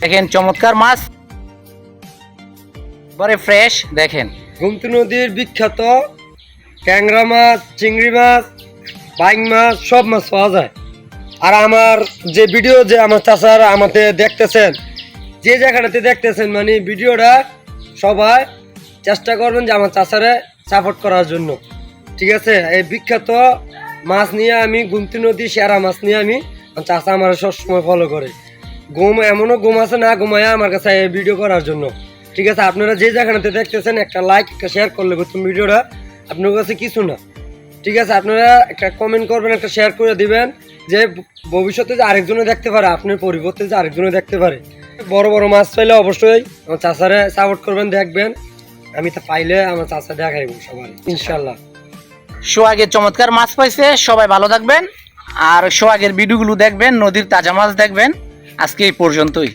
দেখেন চমৎকার মাছ, বড় ফ্রেশ। দেখেন গোমতী নদীর বিখ্যাত ট্যাংরা মাছ, চিংড়ি মাছ, বাইং মাছ, সব মাছ পাওয়া যায়। আর আমার যে ভিডিও যে আমার চাচারা আমাকে দেখতেছেন, যে জায়গাটাতে দেখতেছেন, মানে ভিডিওটা সবাই চেষ্টা করবেন যে আমার চাচারে সাপোর্ট করার জন্য। ঠিক আছে, এই বিখ্যাত মাছ নিয়ে আমি গোমতী নদী সেরা মাছ নিয়ে আমি আমার চাচা আমার সবসময় ফলো করে। এমনও ঘুম আছে না ঘুমায় আমার কাছে এই ভিডিও করার জন্য। ঠিক আছে, আপনারা যে জায়গাটাতে দেখতেছেন একটা লাইক একটা শেয়ার করলে প্রথম ভিডিওটা আপনার কাছে কিছু না। ঠিক আছে, আপনারা একটা কমেন্ট করবেন, একটা শেয়ার করে দিবেন, যে ভবিষ্যতে যে আরেকজনে দেখতে পারে, আপনার পরিবর্তে যে আরেকজনে দেখতে পারে। বড় বড় মাছ পাইলে অবশ্যই আমার চাচারে সাপোর্ট করবেন, দেখবেন। আমি তো পাইলে আমার চাচা দেখাইব সবাই ইনশাল্লাহ। সোহাগের চমৎকার মাছ পাইছে, সবাই ভালো থাকবেন আর সোহাগের ভিডিওগুলো দেখবেন, নদীর তাজা মাছ দেখবেন। আজকে এই পর্যন্তই।